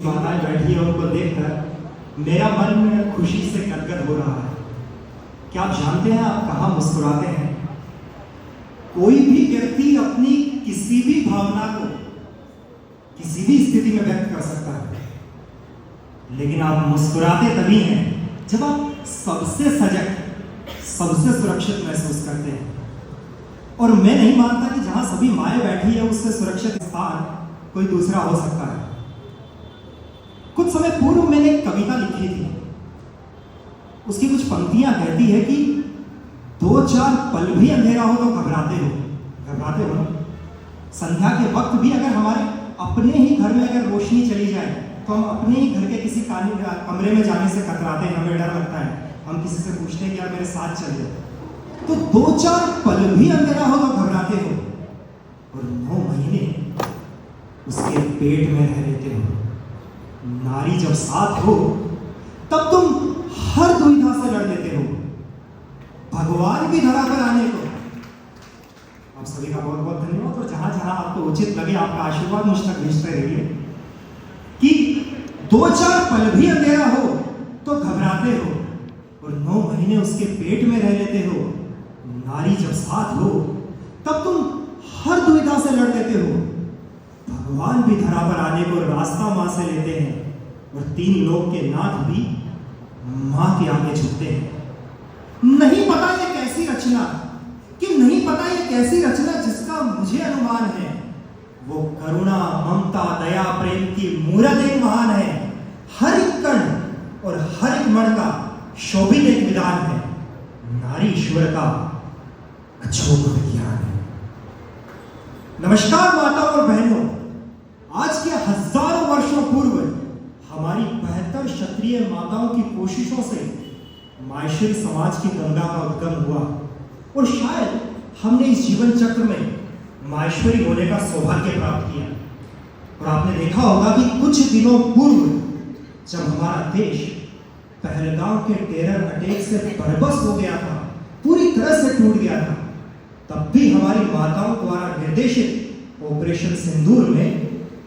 माताएं बैठी है उनको देखकर मेरा मन खुशी से गदगद हो रहा है। क्या आप जानते हैं आप कहाँ मुस्कुराते हैं? कोई भी व्यक्ति अपनी किसी भी भावना को किसी भी स्थिति में व्यक्त कर सकता है, लेकिन आप मुस्कुराते तभी हैं जब आप सबसे सजग, सबसे सुरक्षित महसूस करते हैं। और मैं नहीं मानता कि जहां सभी माएँ बैठी है उससे सुरक्षित स्थान कोई दूसरा हो सकता है। कुछ समय पूर्व मैंने एक कविता लिखी थी। उसकी कुछ पंक्तियां कहती है कि 2-4 पल भी अंधेरा हो तो घबराते हो ना। संध्या के वक्त भी अगर हमारे अपने ही घर में अगर रोशनी चली जाए तो हम अपने ही घर के किसी कमरे में जाने से कतराते हैं, हमें डर लगता है। हम किसी से पूछते हैं कि यार मेरे साथ चलिए। तो 2-4 पल भी अंधेरा हो तो घबराते हो, और 9 महीने उसके पेट में रह लेते हो। नारी जब साथ हो तब तुम हर दुविधा से लड़ लेते हो, भगवान भी धरा पर आने को। आप सभी का बहुत बहुत धन्यवाद। और जहां जहां आपको उचित लगे आपका आशीर्वाद मुझ तक भेजते रहिए कि 2-4 पल भी अंधेरा हो तो घबराते हो, और 9 महीने उसके पेट में रह लेते हो। नारी जब साथ हो तब तुम हर दुविधा से लड़ लेते हो, भगवान भी धरा पर आने को रास्ता मां से लेते हैं, और 3 लोक के नाथ भी मां के आगे झुकते हैं। नहीं पता ये कैसी रचना, कि नहीं पता ये कैसी रचना जिसका मुझे अनुमान है। वो करुणा, ममता, दया, प्रेम की मूरत एक महान है। हर एक कण और हर एक मण का शोभित एक विधान है। नारी ईश्वर का अछूत विज्ञान है। नमस्कार माता और बहनों, आज के हजारों वर्षों पूर्व हमारी 72 क्षत्रिय माताओं की कोशिशों से माहेश्वरी समाज की गंगा का उद्गम हुआ, और शायद हमने इस जीवन चक्र में माहेश्वरी होने का सौभाग्य प्राप्त किया। और आपने देखा होगा कि कुछ दिनों पूर्व जब हमारा देश पहलगाम के टेरर अटैक से बरबस हो गया था, पूरी तरह से टूट गया था, तब भी हमारी माताओं द्वारा निर्देशित ऑपरेशन सिंदूर में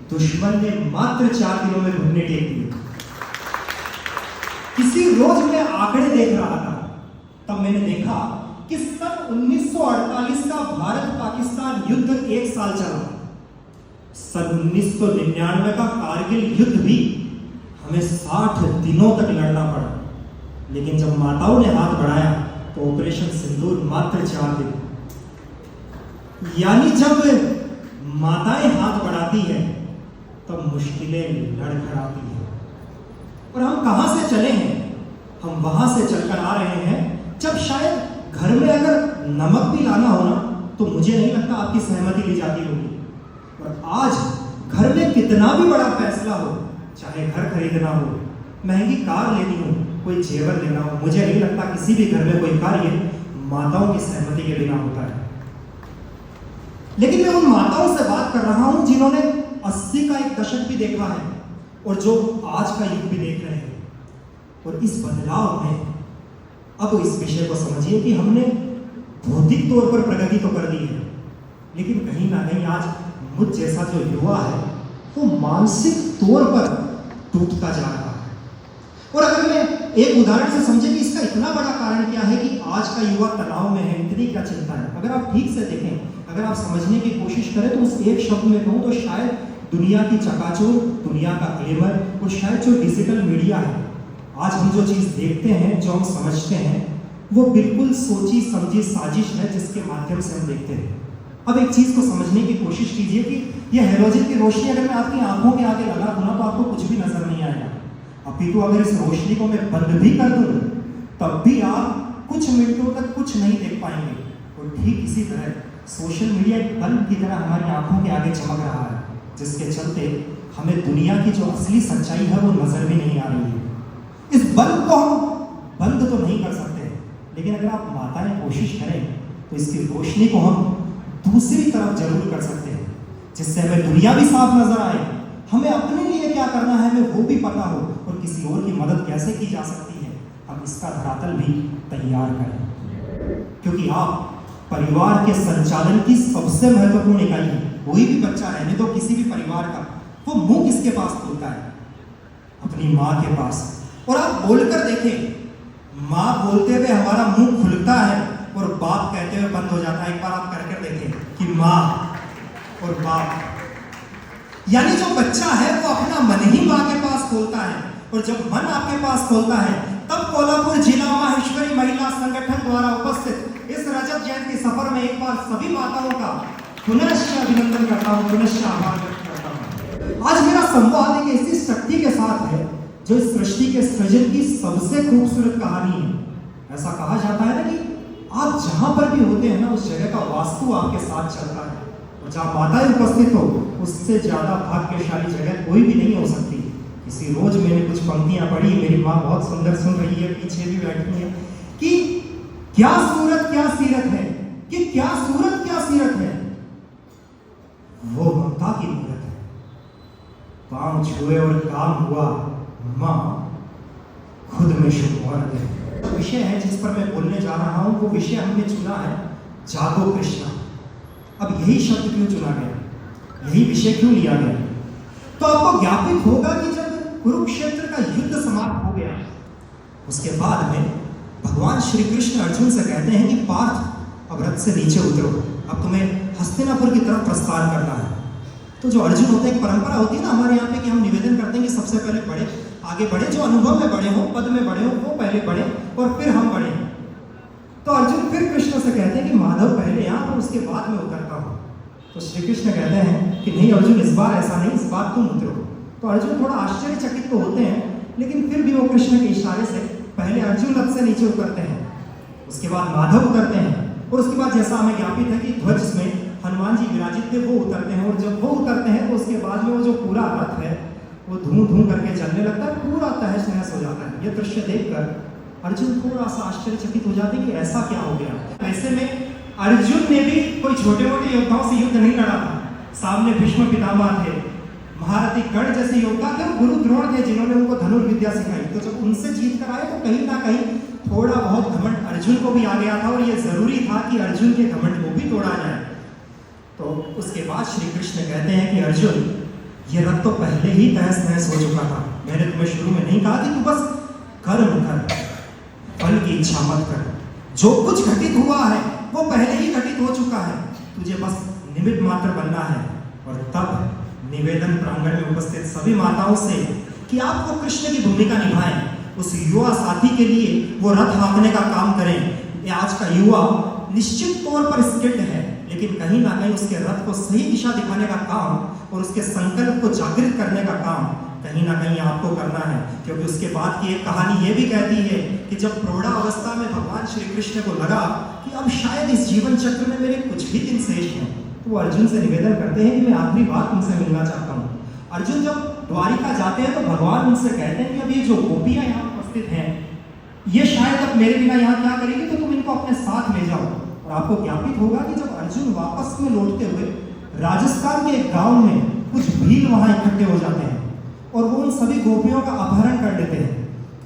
दुश्मन ने मात्र 4 दिनों में घुटने टेक दिए। किसी रोज मैं आंकड़े देख रहा था, तब मैंने देखा कि सन 1948 का भारत पाकिस्तान युद्ध 1 साल चला। सन 1999 का कारगिल युद्ध भी हमें 60 दिनों तक लड़ना पड़ा, लेकिन जब माताओं ने हाथ बढ़ाया तो ऑपरेशन सिंदूर मात्र 4 दिन। यानी जब माताएं हाथ बढ़ाती है तब मुश्किलें लड़खड़ाती है। और हम कहां से चले हैं? हम वहां से चलकर आ रहे हैं जब शायद घर में अगर नमक भी लाना हो ना, तो मुझे नहीं लगता आपकी सहमति ली जाती होगी। और आज घर में कितना भी बड़ा फैसला हो, चाहे घर खरीदना हो, महंगी कार लेनी हो, कोई जेवर लेना हो, मुझे नहीं लगता किसी भी घर में कोई कार्य माताओं की सहमति के बिना होता है। लेकिन मैं उन माताओं से बात कर रहा हूं जिन्होंने 80 का एक दशक भी देखा है, और जो आज का युग भी देख रहे हैं। और इस बदलाव में अब इस विषय को समझिए कि हमने भौतिक तौर पर प्रगति तो कर दी है, लेकिन कहीं ना कहीं आज मुझ जैसा जो युवा है वो मानसिक तौर पर टूटता जा रहा है। और अगर मैं एक उदाहरण से समझे कि इसका इतना बड़ा कारण क्या है कि आज का युवा तनाव में है, इतनी क्या चिंता है, अगर आप ठीक से देखें, अगर आप समझने की कोशिश करें, तो उस एक शब्द में कहूं तो शायद दुनिया की चकाचौंध, दुनिया का ग्लैमर, और शायद जो डिजिटल मीडिया है, आज हम जो चीज देखते हैं, जो हम समझते हैं, वो बिल्कुल सोची समझी साजिश है जिसके माध्यम से हम देखते हैं। अब एक चीज को समझने की कोशिश कीजिए कि यह हैलोजन की रोशनी अगर मैं आपकी आंखों के आगे लगा दूं ना, तो आपको कुछ भी नजर नहीं आएगा। अपितु अगर इस रोशनी को मैं बंद भी कर दूं, तब भी आप कुछ मिनटों तक कुछ नहीं देख पाएंगे। और ठीक इसी तरह सोशल मीडिया एक बल्ब की तरह हमारी आंखों के आगे चमक रहा है, जिसके चलते हमें दुनिया की जो असली सच्चाई है वो नजर भी नहीं आ रही है। इस बल्ब को हम बंद तो नहीं कर सकते, लेकिन अगर आप माताएं कोशिश करें तो इसकी रोशनी को हम दूसरी तरफ जरूर कर सकते हैं, जिससे हमें दुनिया भी साफ नजर आए, हमें अपने लिए क्या करना है हमें वो भी पता हो, और किसी और की मदद कैसे की जा सकती है हम इसका धरातल भी तैयार करें। क्योंकि आप परिवार के संचालन की सबसे महत्वपूर्ण इकाई है। कोई भी बच्चा रहने दो किसी भी परिवार का, वो मुंह किसके पास खुलता है? अपनी माँ के पास। और आप बोलकर देखें, माँ बोलते हुए हमारा मुंह खुलता है और बाप कहते हुए बंद हो जाता है। एक बार आप करके देखें कि माँ और बाप, यानी जो बच्चा है वो अपना मन ही माँ के पास खोलता है, और जब मन आपके पास खोलता है तब कोल्हापुर जिला माहेश्वरी महिला संगठन द्वारा उपस्थित इस रजत जयंती सफर में एक बार सभी माताओं का पुनश्च अभिनंदन करता हूँ, पुनश्च आभार व्यक्त करता हूँ। आज मेरा संवाद एक ऐसी शक्ति के साथ है जो इस सृष्टि के सृजन की सबसे खूबसूरत कहानी है। ऐसा कहा जाता है ना कि आप जहां पर भी होते हैं ना, उस जगह का वास्तु आपके साथ चलता है, और जहां माताएं उपस्थित हो उससे ज्यादा भाग्यशाली जगह कोई भी नहीं हो सकती। इसी रोज मैंने कुछ पंक्तियां पढ़ी, मेरी माँ बहुत सुंदर सुन रही है, पीछे भी बैठी है, कि क्या सूरत क्या सीरत है, कि क्या सूरत क्या सीरत है, वो ममता की मूरत है। पांव छुए और काम हुआ, माँ खुद में शुभ मुहूर्त है। विषय है जिस पर मैं बोलने जा रहा हूं, वो विषय हमने चुना है जागो कृष्णा। अब यही शब्द क्यों चुना गया, यही विषय क्यों लिया गया? तो आपको ज्ञापित होगा कि जब कुरुक्षेत्र का युद्ध समाप्त हो गया, उसके बाद में भगवान श्री कृष्ण अर्जुन से कहते हैं कि पार्थ अब रथ से नीचे उतरो, अब तुम्हें हस्तिनापुर की तरफ प्रस्थान करना है। तो जो अर्जुन होते हैं, एक परंपरा होती है ना हमारे यहाँ पे कि हम निवेदन करते हैं कि सबसे पहले बड़े आगे बढ़े, जो अनुभव में बड़े हो, पद में बड़े हो, वो पहले बढ़े और फिर हम बढ़े। तो अर्जुन फिर कृष्ण से कहते हैं कि माधव पहले यहाँ और उसके बाद में उतरता हूँ। तो श्री कृष्ण कहते हैं कि नहीं अर्जुन, इस बार ऐसा नहीं, इस बार तुम उतरो। तो अर्जुन थोड़ा आश्चर्यचकित तो होते हैं, लेकिन फिर भी वो कृष्ण के इशारे से पहले अर्जुन रथ से नीचे उतरते हैं, उसके बाद माधव उतरते हैं, और उसके बाद जैसा हमें ज्ञापित है कि ध्वज में हनुमान जी विराजित थे, वो उतरते हैं। और जब वो उतरते हैं तो उसके बाद में वो जो पूरा रथ है वो धूम धूम करके चलने लगता है, पूरा तहस नहस हो जाता है। ये दृश्य देखकर अर्जुन थोड़ा सा आश्चर्यचकित हो जाते हैं कि ऐसा क्या हो गया। ऐसे में अर्जुन ने भी कोई छोटे मोटे योद्धाओं से युद्ध नहीं लड़ा था। सामने भीष्म पितामह थे, महारथी कर्ण जैसे योद्धा थे, गुरु द्रोण थे जिन्होंने उनको धनुर्विद्या सिखाई। तो जब उनसे जीत कर आए तो कहीं ना कहीं थोड़ा बहुत घमंड अर्जुन को भी आ गया था, और ये जरूरी था कि अर्जुन के घमंड को भी तोड़ा जाए। तो उसके बाद श्री कृष्ण कहते हैं कि अर्जुन, ये रथ तो पहले ही तहस नहस हो चुका था। मैंने तुम्हें शुरू में नहीं कहा कि तू बस कर्म कर, फल की इच्छा मत कर। जो कुछ घटित हुआ है वो पहले ही घटित हो चुका है, तुझे बस निमित्त मात्र बनना है। और तब निवेदन प्रांगण में उपस्थित सभी माताओं से कि आप वो कृष्ण की भूमिका निभाएं, उस युवा साथी के लिए वो रथ हाँकने का काम करें। आज का युवा निश्चित तौर पर स्किल्ड है, लेकिन कहीं ना कहीं उसके रथ को सही दिशा दिखाने का काम और उसके संकल्प को जागृत करने का काम कहीं ना कहीं आपको करना है। क्योंकि उसके बाद की एक कहानी ये भी कहती है कि जब प्रौढ़ावस्था में भगवान श्री कृष्ण को लगा कि अब शायद इस जीवन चक्र में मेरे कुछ ही दिन शेष हैं, तो वो अर्जुन से निवेदन करते हैं कि मैं आखिरी बार तुमसे मिलना चाहता हूँ। अर्जुन जब द्वारिका जाते हैं तो भगवान उनसे कहते हैं कि अब ये जो गोपियां यहाँ उपस्थित हैं, ये शायद अब मेरे बिना यहाँ क्या करेंगे, तो तुम इनको अपने साथ ले जाओ। और आपको ज्ञापित होगा कि जब अर्जुन वापस में लौटते हुए राजस्थान के एक गांव में कुछ भील वहां इकट्ठे हो जाते हैं और वो उन सभी गोपियों का अपहरण कर लेते हैं।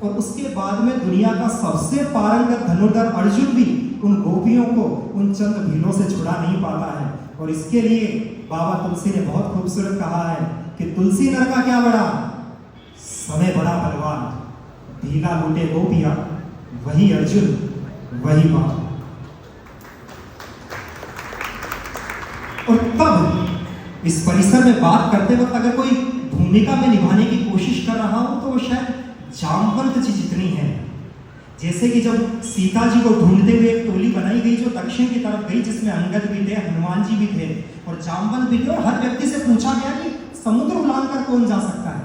और उसके बाद में दुनिया का सबसे पारंगत धनुर्धर अर्जुन भी उन गोपियों को उन चंद भीलों से छुड़ा नहीं पाता है। और इसके लिए बाबा तुलसी ने बहुत खूबसूरत कहा है कि तुलसी नर का क्या बड़ा, समय बड़ा बलवान, भीला लूटे गोपियां, वही अर्जुन वही बात। और तब इस परिसर में बात करते वक्त अगर कोई भूमिका में निभाने की कोशिश कर रहा हूं तो वो शायद जामवंत जी जितनी है। जैसे कि जब सीता जी को ढूंढते हुए एक टोली बनाई गई जो दक्षिण की तरफ गई, जिसमें अंगद भी थे, हनुमान जी भी थे और जामवंत भी थे, और हर व्यक्ति से पूछा गया कि समुद्र उलांग कर कौन जा सकता है।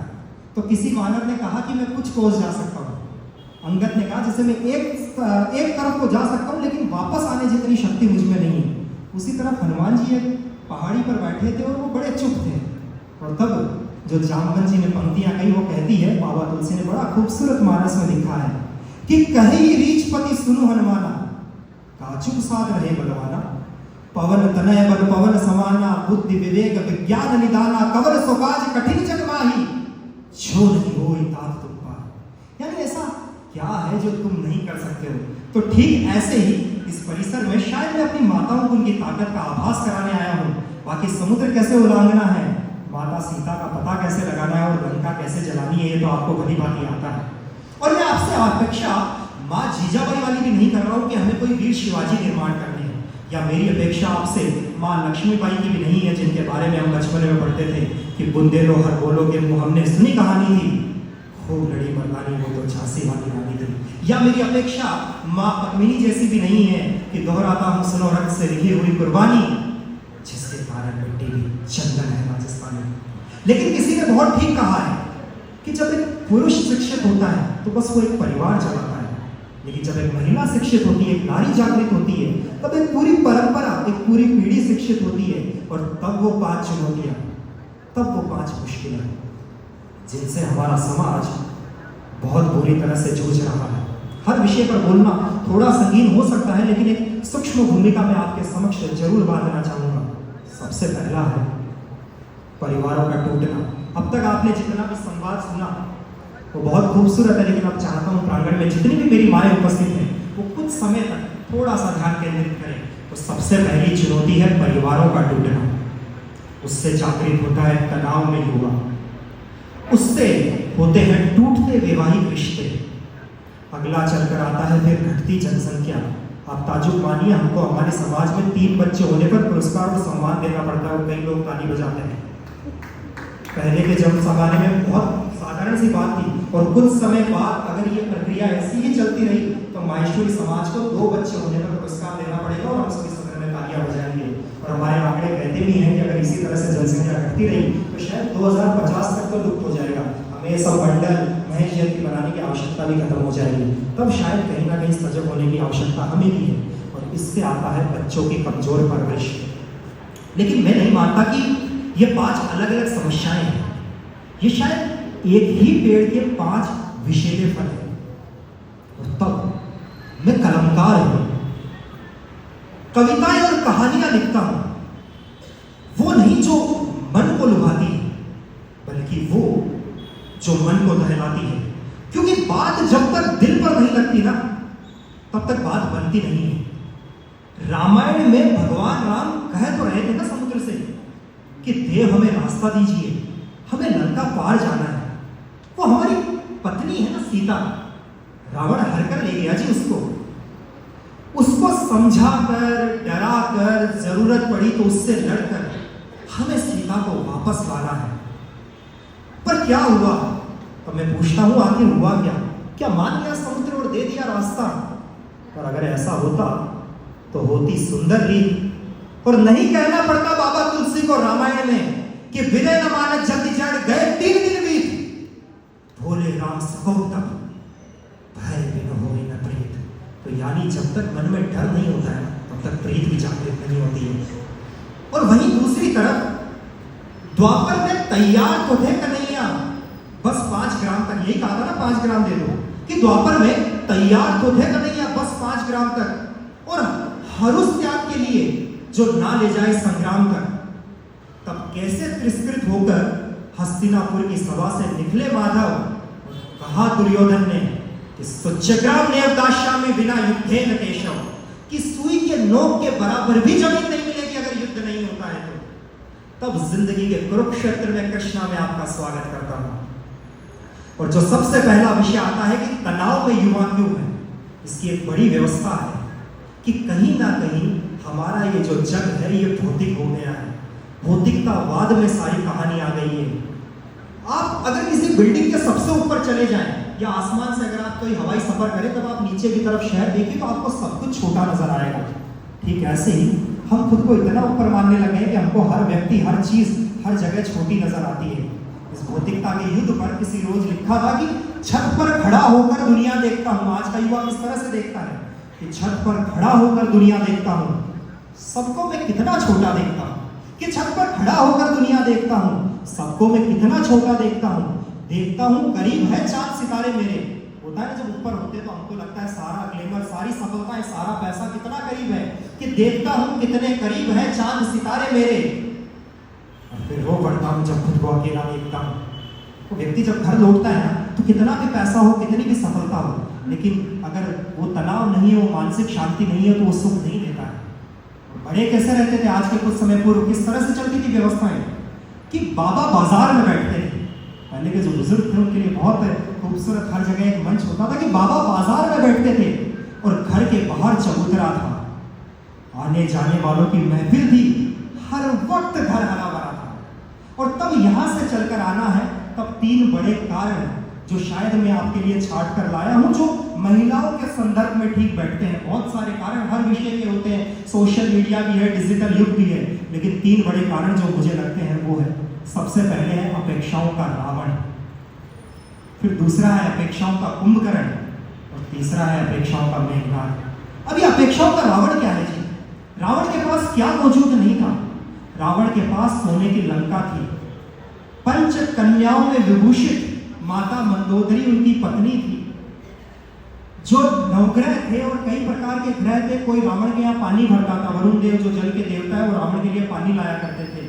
तो किसी वानर ने कहा कि मैं कुछ कोस जा सकता हूँ। अंगद ने कहा जैसे मैं एक तरफ को जा सकता हूँ लेकिन वापस आने जितनी शक्ति मुझ में नहीं है। उसी तरफ हनुमान जी एक पहाड़ी पर बैठे थे और वो बड़े चुप थे। और तब जो जामवंत जी ने पंक्तियां कही वो कहती है, बाबा तुलसी ने बड़ा खूबसूरत मानस में लिखा है कि कही रीचपति सुनु हनुमाना, काचुक साध रहे बलवाना, पवन तनय बल पवन समाना, बुद्धि विवेक विज्ञान निदाना, कवर सोकाज कठिन जग माही, जो नहीं होई तात तुम पाहि। यानी ऐसा क्या है जो तुम नहीं कर सकते हो। तो ठीक ऐसे ही इस परिसर में शायद मैं अपनी माताओं को उनकी ताकत का आभास कराने आया हूँ। बाकी समुद्र कैसे उलांघना है माता सीता का पता कैसे लगाना है और लंका कैसे जलानी है, ये तो आपको भली भांति आता है। और मैं आपसे अपेक्षा माँ जीजाबाई वाली भी नहीं कर रहा हूँ कि हमें कोई वीर शिवाजी निर्माण करने हैं, या मेरी अपेक्षा आपसे माँ लक्ष्मीबाई की भी नहीं है, जिनके बारे में हम बचपन में पढ़ते थे कि बुंदेलो हर बोलो के मुँह हमने सुनी कहानी थी, खूब लड़ी मर्दानी वो तो झांसी वाली रानी थी। या मेरी अपेक्षा माँ पद्मिनी जैसी भी नहीं है कि दोहराता हूँ सुनो रक्त से लिखी हुई कुर्बानी, जिसके कारण मिट्टी भी चंदन है राजस्थानी। लेकिन किसी ने बहुत ठीक कहा है कि जब एक पुरुष शिक्षित होता है तो बस वो एक परिवार चलाता है, लेकिन जब एक महिला शिक्षित होती है, एक नारी जागृत होती है, तब एक पूरी परंपरा, एक पूरी पीढ़ी शिक्षित होती है। और तब वो 5 चुनौतियां, तब वो 5 मुश्किलें जिनसे हमारा समाज बहुत बुरी तरह से जूझ रहा है। हर विषय पर बोलना थोड़ा संगीन हो सकता है, लेकिन एक सूक्ष्म भूमिका में आपके समक्ष जरूर बांधना चाहूंगा। सबसे पहला है परिवारों का टूटना। अब तक आपने जितना भी संवाद सुना वो बहुत खूबसूरत है, लेकिन अब चाहता हूँ प्रांगण में जितनी भी मेरी माएँ उपस्थित हैं वो कुछ समय तक थोड़ा सा ध्यान केंद्रित करें। तो सबसे पहली चुनौती है परिवारों का टूटना। उससे जागृत होता है तनाव में युवा, उससे होते हैं टूटते वैवाहिक रिश्ते, अगला चलकर आता है फिर घटती जनसंख्या। आप ताजुब मानिए, हमको हमारे समाज में 3 बच्चे होने पर पुरस्कार और सम्मान देना पड़ता है और कई लोग ताली बजाते हैं। पहले के जमाने में बहुत साधारण सी बात थी, और कुछ समय बाद अगर ये प्रक्रिया ऐसी ही चलती रही तो माहेश्वरी समाज को 2 बच्चे होने पर पुरस्कार देना पड़ेगा और हम सभी सदन में तालियां बजाएंगे। और हमारे आंकड़े कहते भी हैं कि अगर इसी तरह से जनसंख्या घटती रही तो शायद 2050 तक तो लुप्त हो जाएगा। हमें सब मंडल महेश जयंती बनाने की आवश्यकता भी खत्म हो जाएगी, तब शायद कहीं ना कहीं सजग होने की आवश्यकता हमें भी है। और इससे आता है बच्चों की कमजोर परवरिश। लेकिन मैं नहीं मानता कि ये 5 अलग अलग समस्याएं हैं, ये शायद एक ही पेड़ के 5 विषैले फल हैं। और तब मैं कलमकार हूं, कविताएं और कहानियां लिखता हूं, वो नहीं जो मन को लुभाती है, बल्कि वो जो मन को दहलाती है। क्योंकि बात जब तक दिल पर नहीं लगती ना, तब तक बात बनती नहीं है। रामायण में भगवान राम कह तो रहे थे ना समुद्र से कि देव हमें रास्ता दीजिए, हमें लंका पार जाना है। वो हमारी पत्नी है ना सीता, रावण हर कर ले गया जी उसको समझा कर, डरा कर, जरूरत पड़ी तो उससे लड़कर हमें सीता को वापस लाना है। पर क्या हुआ? तो मैं पूछता हूं आखिर हुआ क्या मान लिया समुद्र और दे दिया रास्ता? और अगर ऐसा होता तो होती सुंदर रीत, और नहीं कहना पड़ता बाबा तुलसी को रामायण में कि विनय न मानत जल्दी जड़ गए 3 दिन बीत, भोले राम सको तब भय बिन होई न प्रीत। तो यानी जब तक मन में डर नहीं होता है तब तक प्रीत भी जागृत नहीं होती है। और वहीं दूसरी तरफ द्वापर में तैयार तो थे कन्हैया, बस 5 ग्राम तक, यही कहा था ना 5 ग्राम दे दो, कि द्वापर में तैयार तो थे कन्हैया बस 5 ग्राम तक, और हर उस त्याग के लिए जो ना ले जाए संग्राम तक। तब कैसे तिरस्कृत होकर हस्तिनापुर की सभा से निकले माधव, कहा दुर्योधन ने कि स्वच्छग्राम नेवदाश्या में बिना युद्धे न केशव, कि सुई के नोक के बराबर भी जमीन नहीं मिलेगी अगर युद्ध नहीं होता है तो। तब जिंदगी के कुरुक्षेत्र में कृष्णा में आपका स्वागत करता हूं। और जो सबसे पहला विषय आता है कि तनाव में युवा क्यों है, इसकी एक बड़ी व्यवस्था है कि कहीं ना कहीं हमारा ये जो जग है ये भौतिक हो गया है, भौतिकतावाद में सारी कहानी आ गई है। आप अगर किसी बिल्डिंग के सबसे ऊपर चले जाएं या आसमान से अगर आप कोई हवाई सफर करें, तब आप नीचे की तरफ शहर देखिए तो आपको सब कुछ छोटा नजर आएगा। ठीक ऐसे ही हम खुद को इतना ऊपर मानने लगे हैं कि हमको हर व्यक्ति, हर चीज, हर जगह छोटी नजर आती है। इस भौतिकता के युद्ध पर किसी रोज लिखा था कि छत पर खड़ा होकर दुनिया देखता हूं। आज का युवा किस तरह से देखता है कि छत पर खड़ा होकर दुनिया देखता हूं, सबको मैं कितना छोटा देखता हूं, कि छत पर खड़ा होकर दुनिया देखता हूं, सबको मैं कितना छोटा देखता हूं, करीब है चांद सितारे मेरे। होता है जब ऊपर होते तो हमको लगता है सारा ग्लैमर, सारी सफलताएं, सारा पैसा कितना करीब है, कि देखता हूं कितने करीब है चांद सितारे मेरे। और फिर रो पड़ता हूं जब खुद को अकेला देखता हूं। तो व्यक्ति जब घर लौटता है ना, तो कितना भी पैसा हो, कितनी भी सफलता हो, लेकिन अगर वो तनाव नहीं है, वो मानसिक शांति नहीं है, तो वो सुख नहीं देता है। बड़े कैसे रहते थे आज के कुछ समय पूर्व, किस तरह से चलती थी व्यवस्थाएं? कि बाबा बाजार में बैठते थे। पहले के जो बुजुर्ग थे उनके लिए बहुत खूबसूरत हर जगह एक मंच होता था कि बाबा बाजार में बैठते थे और घर के बाहर चबूतरा था, आने जाने वालों की महफिल थी, हर वक्त घर हरा भरा था। और तब यहां से चलकर आना है, तब 3 बड़े कारण जो शायद मैं आपके लिए छाट कर लाया हूं, जो महिलाओं के संदर्भ में ठीक बैठते हैं। बहुत सारे कारण हर विषय के होते हैं, सोशल मीडिया भी है, डिजिटल युग भी है, लेकिन 3 बड़े कारण जो मुझे लगते हैं वो है, सबसे पहले है अपेक्षाओं का रावण, फिर दूसरा है अपेक्षाओं का कुंभकर्ण और तीसरा है अपेक्षाओं का मेघनाद। अब ये अपेक्षाओं का रावण क्या है जी? रावण के पास क्या मौजूद नहीं था? रावण के पास सोने की लंका थी, 5 कन्याओं में विभूषित माता मंदोदरी उनकी पत्नी थी, जो नवग्रह थे और कई प्रकार के ग्रह थे। कोई रावण के यहाँ पानी भरता था, वरुण देव जो जल के देवता है वो रावण के लिए पानी लाया करते थे।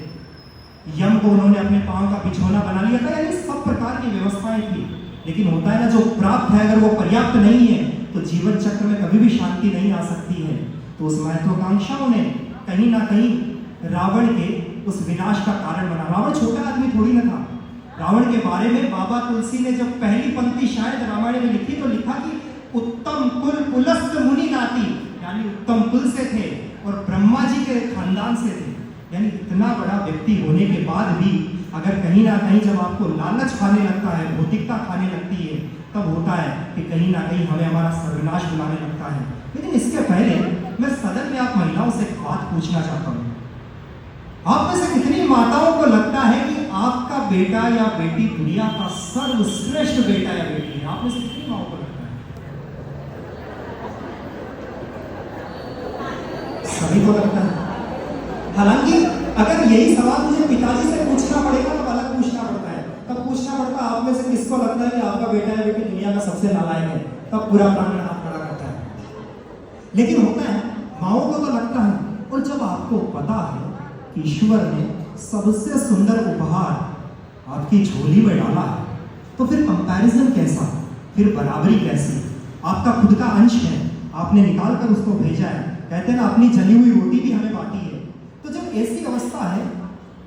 यम को उन्होंने अपने पांव का बिछौना बना लिया था, यानी सब प्रकार की व्यवस्थाएं थी। लेकिन होता है ना, जो प्राप्त है अगर वो पर्याप्त नहीं है तो जीवन चक्र में कभी भी शांति नहीं आ सकती है। तो उस महत्वाकांक्षाओं ने कहीं ना कहीं रावण के उस विनाश का कारण बना। रावण छोटा आदमी थोड़ी ना था। रावण के बारे में बाबा तुलसी ने जब पहली पंक्ति शायद रामायण में लिखी तो लिखा कि उत्तम कुल पुलस्त मुनि नाती, यानी उत्तम कुल से थे और ब्रह्मा जी के खानदान से थे। यानी इतना बड़ा व्यक्ति होने के बाद भी अगर कहीं ना कहीं जब आपको लालच खाने लगता है, भौतिकता खाने लगती है, तब होता है कि कहीं ना कहीं हमें हमारा सर्वनाश बुलाने लगता है। लेकिन इसके पहले मैं सदन में आप महिलाओं से एक बात पूछना चाहता हूँ। आप में से कितनी माताओं को लगता है कि आपका बेटा या बेटी दुनिया का सर्वश्रेष्ठ बेटा या बेटी है? आप में से कितनी माओं को लगता है? सभी को लगता है। हालांकि अगर यही सवाल मुझे पिताजी से पूछना पड़ेगा तो अलग पूछना पड़ता है। तब पूछना पड़ता है आप में से किसको लगता है कि आपका बेटा या बेटी दुनिया का सबसे नालायक है, तब पूरा प्रांगण हाथ खड़ा करता है। लेकिन होता है माओं को तो लगता है। और जब आपको पता है कि ईश्वर ने सबसे सुंदर उपहार आपकी झोली में डाला है, तो फिर कंपैरिजन कैसा, फिर बराबरी कैसी? आपका खुद का अंश है, आपने निकाल कर उसको भेजा है। कहते हैं ना, अपनी जली हुई रोटी भी हमें बांटी है। तो जब ऐसी अवस्था है,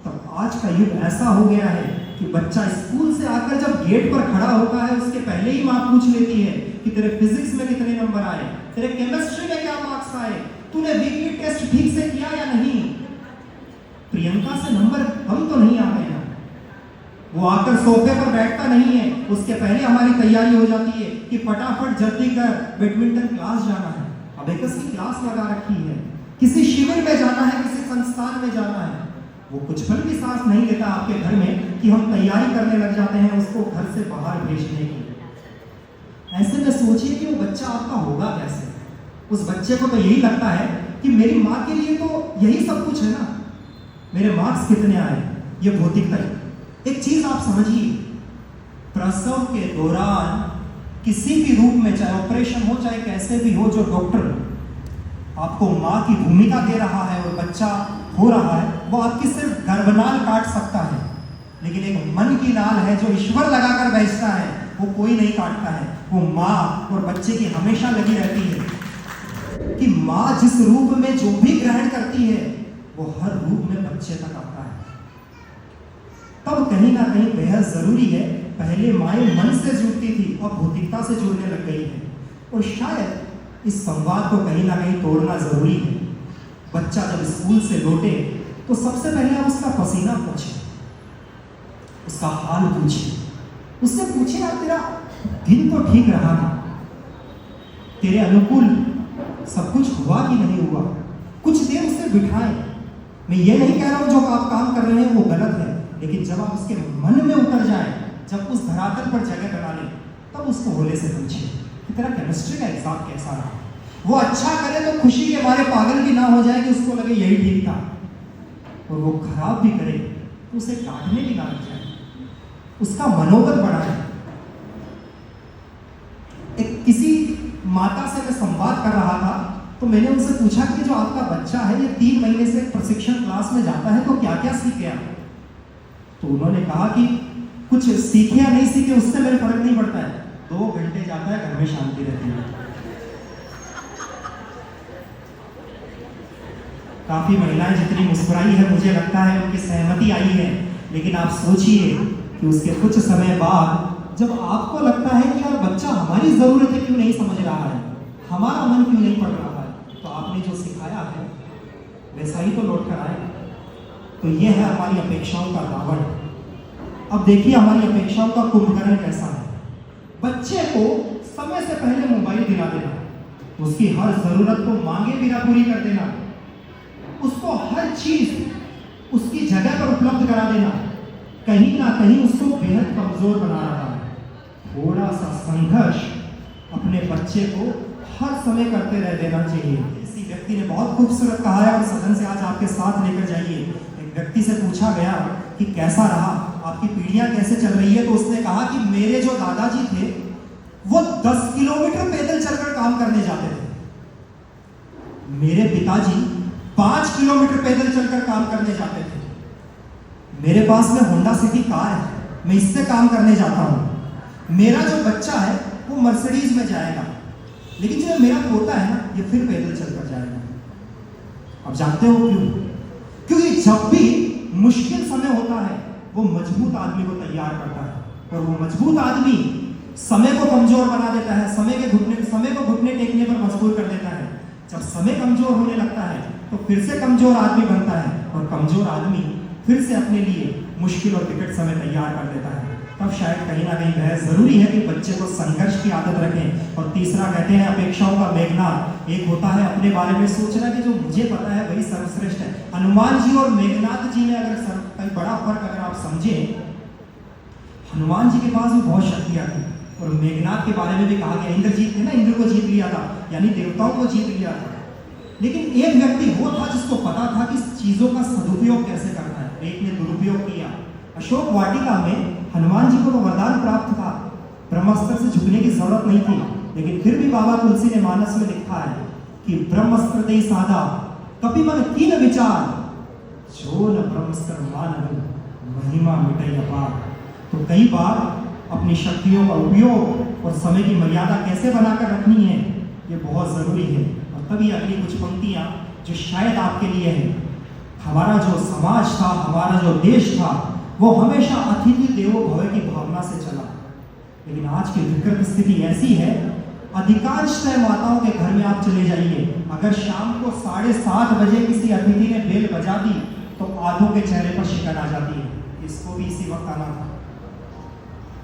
तब आज का युग ऐसा हो गया है कि बच्चा स्कूल से आकर जब गेट पर खड़ा होता है, उसके पहले ही माँ पूछ लेती है कि तेरे फिजिक्स में कितने नंबर आए, तेरे केमिस्ट्री में क्या मार्क्स आए, तूने वीकली टेस्ट ठीक से किया या नहीं, प्रियंका से नंबर कम तो नहीं आ गए ना। वो आकर सोफे पर बैठता नहीं है, उसके पहले हमारी तैयारी हो जाती है कि फटाफट जल्दी कर, बैडमिंटन क्लास जाना है, अबेकस की क्लास लगा रखी है, किसी शिविर में जाना है, किसी संस्थान में जाना है। वो कुछ पल भी सांस नहीं लेता आपके घर में कि हम तैयारी करने लग जाते हैं उसको घर से बाहर भेजने की। ऐसे में सोचिए कि वो बच्चा आपका होगा कैसे? उस बच्चे को तो यही लगता है कि मेरी माँ के लिए तो यही सब कुछ है ना, मेरे मार्क्स कितने आए, ये भौतिकता। एक चीज आप समझिए, प्रसव के दौरान किसी भी रूप में, चाहे ऑपरेशन हो चाहे कैसे भी हो, जो डॉक्टर आपको माँ की भूमिका दे रहा है और बच्चा हो रहा है, वो आपकी सिर्फ गर्भनाल काट सकता है। लेकिन एक मन की नाल है जो ईश्वर लगाकर बेचता है, वो कोई नहीं काटता है। वो माँ और बच्चे की हमेशा लगी रहती है कि माँ जिस रूप में जो भी ग्रहण करती है वो हर रूप में बच्चे तक आता है। तब कहीं ना कहीं बेहद जरूरी है, पहले माएँ मन से जुड़ती थी, अब भौतिकता से जुड़ने लग गई है। और शायद इस संवाद को कहीं ना कहीं तोड़ना जरूरी है। बच्चा जब स्कूल से लौटे तो सबसे पहले आप उसका पसीना पूछे, उसका हाल पूछे, उससे पूछे यार तेरा दिन तो ठीक रहा ना, तेरे अनुकूल सब कुछ हुआ कि नहीं हुआ। कुछ देर उसे बिठाएं। मैं ये नहीं कह रहा हूं जो आप काम कर रहे हैं वो गलत है, लेकिन जब आप उसके मन में उतर जाए, जब उस धरातल पर जगह बना ले, तब उसको होले से पूछिए कि तेरा केमिस्ट्री का एग्जाम कैसा रहा। वो अच्छा करे तो खुशी के मारे पागल भी ना हो जाए कि उसको लगे यही ठीक था, और वो खराब भी करे तो उसे काटने भी ना लग जाए, उसका मनोबल बढ़ाए। एक किसी माता से मैं संवाद कर रहा था तो मैंने उनसे पूछा कि जो आपका बच्चा है ये 3 महीने से प्रशिक्षण क्लास में जाता है तो क्या क्या सीख गया? तो उन्होंने कहा कि कुछ सीखे या नहीं सीखे उससे मेरे फर्क नहीं पड़ता है, 2 घंटे जाता है, घर में शांति रहती है। काफी महिलाएं जितनी मुस्कुराई है मुझे लगता है उनकी सहमति आई है, लेकिन आप सोचिए कि उसके कुछ समय बाद जब आपको लगता है कि यार बच्चा हमारी ज़रूरतें क्यों नहीं समझ रहा है, हमारा मन क्यों नहीं पढ़ रहा है, तो आपने जो सिखाया है वैसा ही तो लौट कर आएगा। तो ये है हमारी अपेक्षाओं का रावण। अब देखिए हमारी अपेक्षाओं का कुंभकर्ण कैसा है। बच्चे को समय से पहले मोबाइल दिला देना, उसकी हर जरूरत को मांगे बिना पूरी कर देना, उसको हर चीज उसकी जगह पर उपलब्ध करा देना, कहीं ना कहीं उसको बेहद कमजोर बना रहा है। थोड़ा सा संघर्ष अपने बच्चे को हर समय करते रह देना चाहिए। किसी व्यक्ति ने बहुत खूबसूरत कहा है और सदन से आज आपके साथ लेकर जाइए। एक व्यक्ति से पूछा गया कि कैसा रहा, आपकी पीढ़ियां कैसे चल रही है, तो उसने कहा कि मेरे जो दादाजी थे वो 10 किलोमीटर पैदल चलकर काम करने जाते थे, मेरे पिताजी 5 किलोमीटर पैदल चलकर काम करने जाते थे, मेरे पास में होंडा सिटी कार है, मैं इससे काम करने जाता हूं, मेरा जो बच्चा है वो मर्सिडीज में जाएगा, लेकिन जो मेरा पोता है ना ये फिर पैदल चलकर जाएगा। अब जानते हो क्यों? क्योंकि जब भी मुश्किल समय होता है वो मजबूत आदमी को तैयार करता है, और वो मजबूत आदमी समय को कमजोर बना देता है, समय को घुटने टेकने पर मजबूर कर देता है। जब समय कमजोर होने लगता है तो फिर से कमजोर आदमी बनता है, और कमजोर आदमी फिर से अपने लिए मुश्किल और विकट समय तैयार कर देता है। तब शायद कहीं ना कहीं वह जरूरी है कि बच्चे को संघर्ष की आदत रखें। और तीसरा कहते हैं अपेक्षाओं का मेघनाथ। एक होता है अपने बारे में सोचना कि जो मुझे पता है वही सर्वश्रेष्ठ है। हनुमान जी और मेघनाथ जी में अगर कई बड़ा फर्क अगर आप समझे, हनुमान जी के पास भी बहुत शक्तियां थी, और मेघनाथ के बारे में भी कहा गया इंद्रजीत थे ना, इंद्र को जीत लिया था, यानी देवताओं को जीत लिया था। लेकिन एक व्यक्ति वो था जिसको पता था कि चीजों का सदुपयोग कैसे करना है, एक ने दुरुपयोग किया। अशोक वाटिका में हनुमान जी को तो वरदान प्राप्त था, ब्रह्मास्त्र से झुकने की जरूरत नहीं थी, लेकिन फिर भी बाबा तुलसी ने मानस में लिखा है कि ब्रह्मास्त्र दे साधा कपि मन कीन विचार, जो न ब्रह्मास्त्र मान महिमा मिटाई अपार। तो कई बार अपनी शक्तियों का उपयोग और समय की मर्यादा कैसे बनाकर रखनी है ये बहुत जरूरी है। और तभी अगली कुछ पंक्तियां जो शायद आपके लिए है। हमारा जो समाज था, हमारा जो देश था, वो हमेशा अतिथि देवो भव की भावना से चला, लेकिन आज की विकृत स्थिति ऐसी है, अधिकांशतः माताओं के घर में आप चले जाइए, अगर शाम को 7:30 बजे किसी अतिथि ने बेल बजा दी तो आधों के चेहरे पर शिकन आ जाती है, इसको भी इसी वक्त आना था।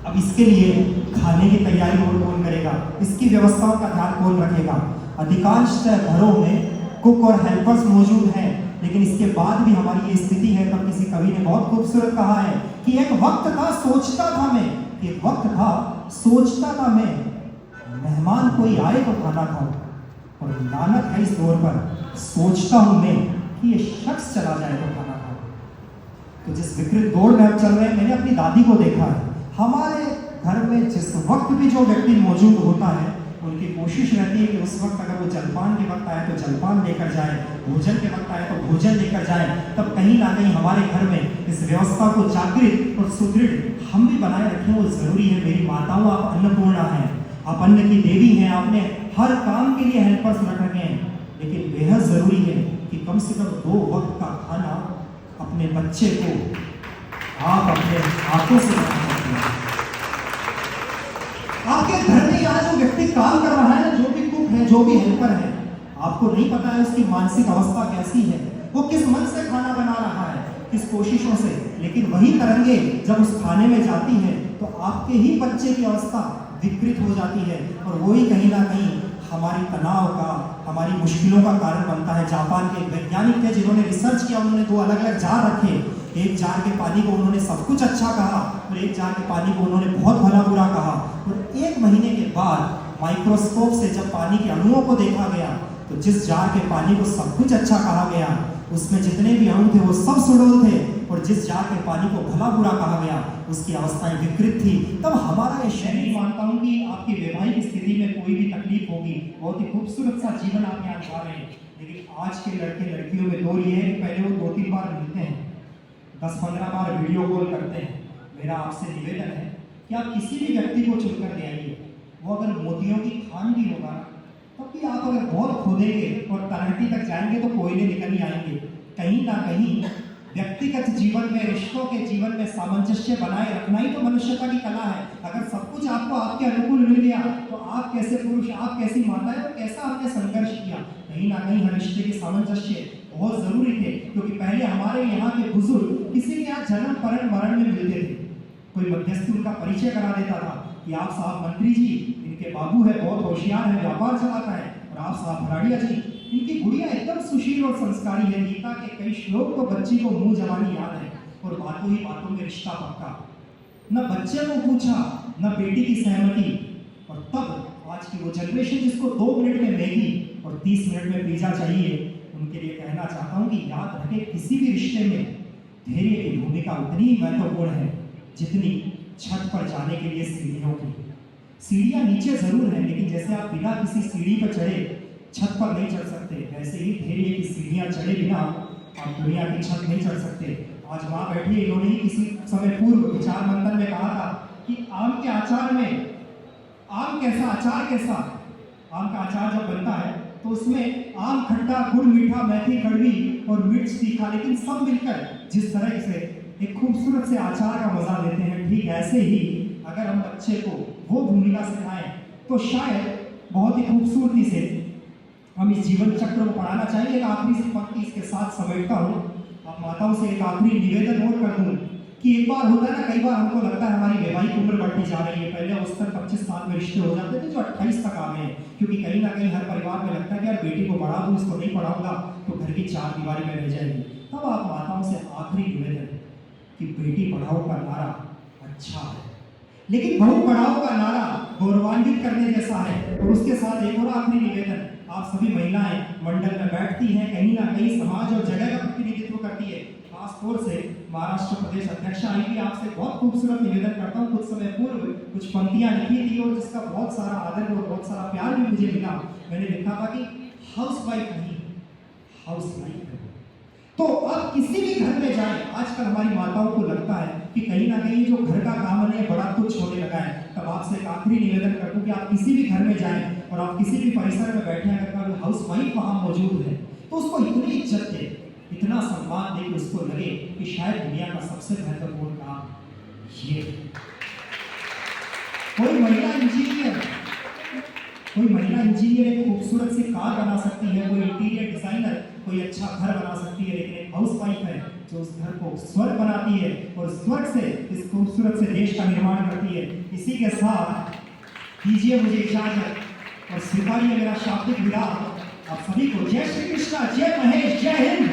अब इसके लिए खाने की तैयारी कौन करेगा, इसकी व्यवस्थाओं का ध्यान कौन रखेगा? अधिकांशतः घरों में कुक और हेल्पर्स मौजूद हैं, लेकिन इसके बाद भी हमारी ये स्थिति है। तब किसी कवि ने बहुत खूबसूरत कहा है कि एक वक्त था सोचता था मैं, एक वक्त था सोचता था मैं, मेहमान कोई आए तो खाना खाओ, और लानत है इस दौर पर सोचता हूं मैं कि ये शख्स चला जाए तो खाना खाओ। तो जिस विकृत दौर में हम चल रहे हैं, मैंने अपनी दादी को देखा है, हमारे घर में जिस वक्त भी जो व्यक्ति मौजूद होता है उनकी कोशिश रहती है कि उस वक्त अगर वो जलपान के वक्त आए तो जलपान लेकर जाए, भोजन के वक्त आए तो भोजन लेकर जाए। तब कहीं ना कहीं हमारे घर में इस व्यवस्था को जागृत और सुदृढ़ हम भी बनाए रखें, वो जरूरी है। मेरी माताओं, आप अन्नपूर्णा हैं, आप अन्न की देवी हैं, आपने हर काम के लिए हेल्पर्स रख रखे हैं, लेकिन बेहद जरूरी है कि कम से कम 2 वक्त का खाना अपने बच्चे को आप अपने हाथों से बना सकते हैं। आपके घर में आज जो व्यक्ति काम कर रहा है, जो भी कुक है, जो भी हेल्पर है, आपको नहीं पता है उसकी मानसिक अवस्था कैसी है, वो किस मन से खाना बना रहा है, किस कोशिशों से। लेकिन वही तरंगे जब उस खाने में जाती है तो आपके ही बच्चे की अवस्था विकृत हो जाती है, और वही कहीं ना कहीं हमारी तनाव का, हमारी मुश्किलों का कारण बनता है। जापान के वैज्ञानिक थे जिन्होंने रिसर्च किया, उन्होंने 2 अलग अलग जार रखे, एक जार के पानी को उन्होंने सब कुछ अच्छा कहा और एक जार के पानी को उन्होंने बहुत भला बुरा कहा। और 1 महीने के बाद माइक्रोस्कोप से जब पानी के अणुओं को देखा गया तो जिस जार के पानी को सब कुछ अच्छा कहा गया उसमें जितने भी अणु थे वो सब सुडौल थे, और जिस जार के पानी को भला बुरा कहा गया उसकी अवस्थाएं विकृत थी। तब हमारा ये शरीर, मानता हूं कि आपकी वैवाहिक स्थिति में कोई भी तकलीफ होगी, बहुत ही खूबसूरत सा जीवन आप यहाँ निभा रहे हैं, लेकिन आज के लड़के लड़कियों में दौर ये है कि पहले वो 2-3 बार मिलते हैं, 10-15 बार वीडियो कॉल करते हैं। मेरा आपसे निवेदन है कि आप किसी भी व्यक्ति को चुनकर ले आइए, वो अगर मोतियों की खान भी होगा तब भी आप अगर बहुत खोदेंगे और तलहटी तक जाएंगे तो कोयले निकल ही आएंगे। कहीं ना कहीं व्यक्तिगत जीवन में, रिश्तों के जीवन में सामंजस्य बनाए रखना ही तो मनुष्यता की कला है। अगर सब कुछ आपको आपके अनुकूल मिल गया तो आप कैसे पुरुष, आप कैसी माता है और कैसा आपने संघर्ष किया। कहीं ना कहीं हर रिश्ते के सामंजस्य बहुत जरूरी थे, क्योंकि पहले हमारे यहाँ के बुजुर्ग किसी के यहाँ जन्म परण मरण में मिलते थे। कोई मध्यस्थी उनका परिचय करा देता था कि आप साहब मंत्री जी, इनके बाबू है, बहुत होशियार है, व्यापार चलाता है, और आप साहब भराड़िया जी, इनकी गुड़िया एकदम सुशील और संस्कारी है। गीता के कई श्लोक तो बच्ची को मुंह जवानी याद है, और बातों ही बातों में रिश्ता पक्का। न बच्चे को पूछा, न बेटी की सहमति, और तब आज की वो जनरेशन जिसको 2 मिनट में मैगी और 30 मिनट में पिज्जा चाहिए, उनके लिए कहना चाहता हूँ कि याद रखें, किसी भी रिश्ते में धैर्य की भूमिका उतनी ही महत्वपूर्ण है जितनी छत पर जाने के लिए सीढ़ियों की। सीढ़ियाँ नीचे जरूर है, लेकिन जैसे आप बिना किसी सीढ़ी पर चढ़े छत पर नहीं चढ़ सकते, वैसे ही धैर्य की सीढ़ियाँ चढ़े बिना आप दुनिया की छत नहीं चढ़ सकते। आज वहाँ बैठी इन्होंने ही किसी समय पूर्व विचार मंथन में कहा था कि आम के अचार में, आम कैसा अचार कैसा, आम का अचार जब बनता है तो उसमें आम खट्टा, गुड़ मीठा, मेथी कड़वी और मिर्च तीखा, लेकिन सब मिलकर जिस तरह से एक खूबसूरत से अचार का मजा लेते हैं, ठीक ऐसे ही अगर हम बच्चे को वो भूमिका सिखाएं तो शायद बहुत ही खूबसूरती से हम इस जीवन चक्र को पढ़ाना चाहिए। एक आखिरी सी पंक्ति इसके साथ समेटता हूँ, आप माताओं से एक आखिरी निवेदन और कर दूँ कि एक बार होता है ना, कई बार हमको लगता है हमारी वैवाहिक उम्र बढ़ती जा रही है। पहले उस तक 25 साल में रिश्ते हो जाते थे, जो 28 तक आ गए हैं, क्योंकि कहीं ना कहीं हर परिवार में लगता है कि यार बेटी को बढ़ा दूँ, इसको नहीं पढ़ाऊंगा तो घर की 4 दीवारी में रह जाएगी। तब आप माताओं से आखिरी निवेदन कि बेटी पढ़ाओ का नारा अच्छा है, लेकिन बहू पढ़ाओ का नारा गौरवान्वित करने जैसा है। और उसके साथ एक और आखिरी निवेदन, आप सभी महिलाएं मंडल में बैठती हैं, कहीं ना कहीं समाज और जगह का प्रतिनिधित्व करती है, खास तौर से महाराष्ट्र प्रदेश अध्यक्ष आई भी, आपसे बहुत खूबसूरत निवेदन करता हूँ। कुछ समय पूर्व कुछ पंक्तियां लिखी थी और जिसका बहुत सारा आदर और बहुत सारा प्यार भी मुझे मिला। मैंने लिखा था कि हाउस वाइफ नहीं, हाउस वाइफ है। तो अब किसी भी घर में जाए, आजकल हमारी माताओं को लगता है कि कहीं ना कहीं जो घर का काम है बड़ा तुच्छ होने लगा है। तब आपसे एक आखिरी निवेदन कर दूं कि आप किसी भी घर में जाएं और आप किसी भी परिसर में बैठे हैं, अगर हाउस वाइफ वहां मौजूद है तो उसको इतनी इज्जत दे, इतना सम्मान दे कि उसको लगे कि शायद दुनिया का सबसे महत्वपूर्ण काम ये। कोई महिला इंजीनियर एक खूबसूरत सी कार बना सकती है, कोई इंटीरियर डिजाइनर कोई अच्छा घर बना सकती है, लेकिन एक हाउस वाइफ है जो उस घर को स्वर्ग बनाती है और स्वर्ग से इस खूबसूरत से देश का निर्माण करती है। इसी के साथ दीजिए मुझे इजाजत और स्वीकारिए मेरा शाब्दिक विराम। आप सभी को जय श्री कृष्णा, जय महेश, जय हिंद,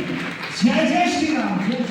जय जय श्री राम, जय